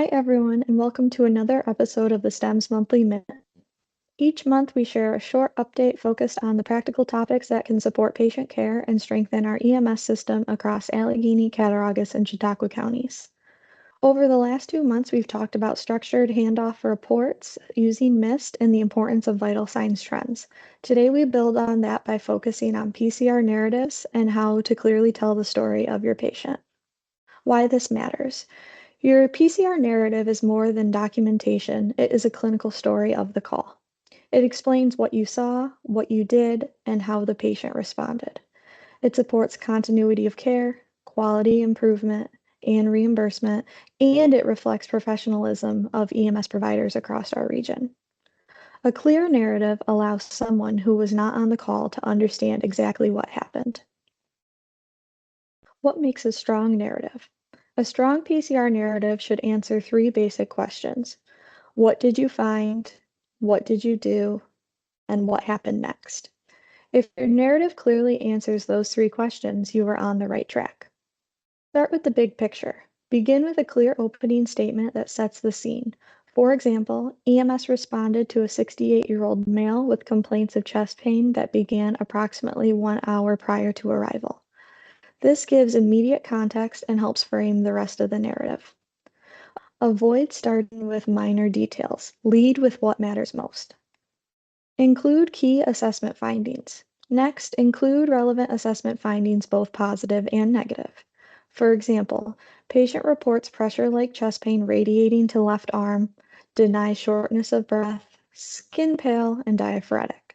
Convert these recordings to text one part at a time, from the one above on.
Hi, everyone, and welcome to another episode of the STEM's Monthly Minute. Each month, we share a short update focused on the practical topics that can support patient care and strengthen our EMS system across Allegheny, Cattaraugus, and Chautauqua counties. Over the last 2 months, we've talked about structured handoff reports using MIST and the importance of vital signs trends. Today, we build on that by focusing on PCR narratives and how to clearly tell the story of your patient. Why this matters. Your PCR narrative is more than documentation, it is a clinical story of the call. It explains what you saw, what you did, and how the patient responded. It supports continuity of care, quality improvement, and reimbursement, and it reflects professionalism of EMS providers across our region. A clear narrative allows someone who was not on the call to understand exactly what happened. What makes a strong narrative? A strong PCR narrative should answer 3 basic questions. What did you find? What did you do? And what happened next? If your narrative clearly answers those 3 questions, you are on the right track. Start with the big picture. Begin with a clear opening statement that sets the scene. For example, EMS responded to a 68-year-old male with complaints of chest pain that began approximately 1 hour prior to arrival. This gives immediate context and helps frame the rest of the narrative. Avoid starting with minor details. Lead with what matters most. Include key assessment findings. Next, include relevant assessment findings, both positive and negative. For example, patient reports pressure like chest pain radiating to left arm, denies shortness of breath, skin pale, and diaphoretic.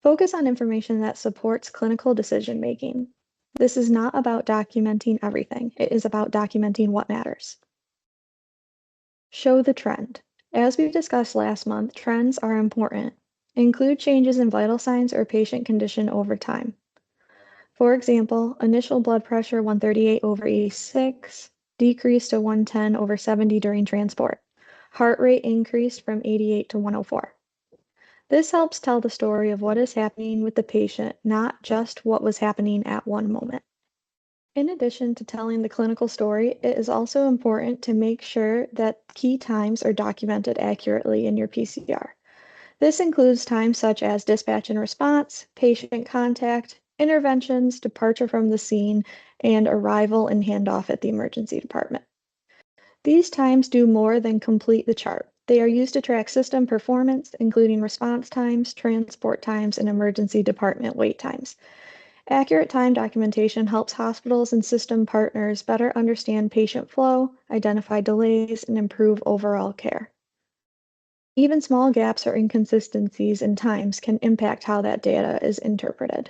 Focus on information that supports clinical decision making. This is not about documenting everything. It is about documenting what matters. Show the trend. As we discussed last month, trends are important. Include changes in vital signs or patient condition over time. For example, initial blood pressure 138/86 decreased to 110/70 during transport. Heart rate increased from 88 to 104. This helps tell the story of what is happening with the patient, not just what was happening at one moment. In addition to telling the clinical story, it is also important to make sure that key times are documented accurately in your PCR. This includes times such as dispatch and response, patient contact, interventions, departure from the scene, and arrival and handoff at the emergency department. These times do more than complete the chart. They are used to track system performance, including response times, transport times, and emergency department wait times. Accurate time documentation helps hospitals and system partners better understand patient flow, identify delays, and improve overall care. Even small gaps or inconsistencies in times can impact how that data is interpreted.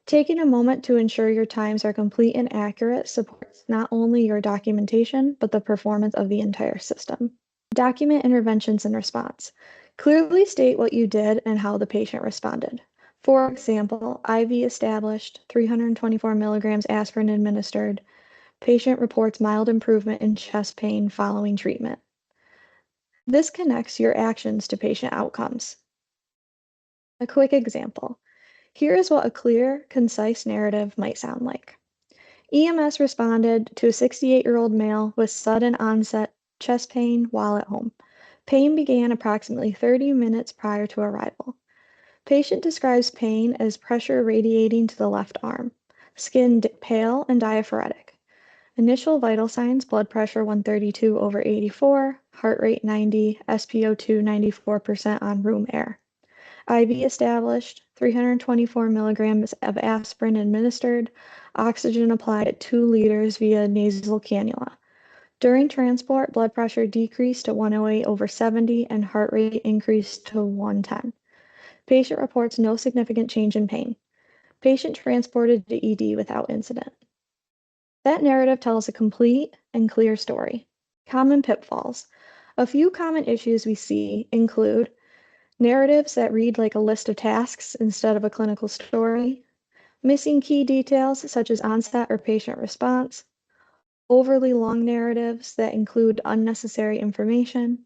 Taking a moment to ensure your times are complete and accurate supports not only your documentation, but the performance of the entire system. Document interventions and response. Clearly state what you did and how the patient responded. For example, IV established, 324 milligrams aspirin administered. Patient reports mild improvement in chest pain following treatment. This connects your actions to patient outcomes. A quick example. Here is what a clear, concise narrative might sound like. EMS responded to a 68-year-old male with sudden onset chest pain while at home. Pain began approximately 30 minutes prior to arrival. Patient describes pain as pressure radiating to the left arm, skin pale and diaphoretic. Initial vital signs, blood pressure 132/84, heart rate 90, SpO2 94% on room air. IV established, 324 milligrams of aspirin administered, oxygen applied at 2 liters via nasal cannula. During transport, blood pressure decreased to 108/70 and heart rate increased to 110. Patient reports no significant change in pain. Patient transported to ED without incident. That narrative tells a complete and clear story. Common pitfalls. A few common issues we see include narratives that read like a list of tasks instead of a clinical story, missing key details such as onset or patient response, overly long narratives that include unnecessary information,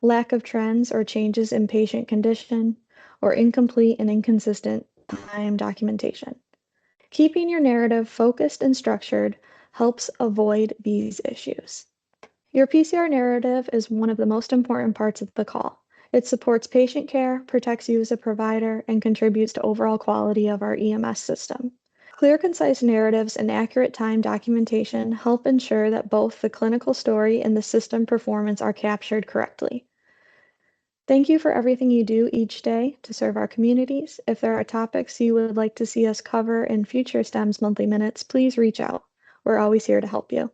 lack of trends or changes in patient condition, or incomplete and inconsistent time documentation. Keeping your narrative focused and structured helps avoid these issues. Your PCR narrative is one of the most important parts of the call. It supports patient care, protects you as a provider, and contributes to overall quality of our EMS system. Clear, concise narratives and accurate time documentation help ensure that both the clinical story and the system performance are captured correctly. Thank you for everything you do each day to serve our communities. If there are topics you would like to see us cover in future STEM's Monthly Minutes, please reach out. We're always here to help you.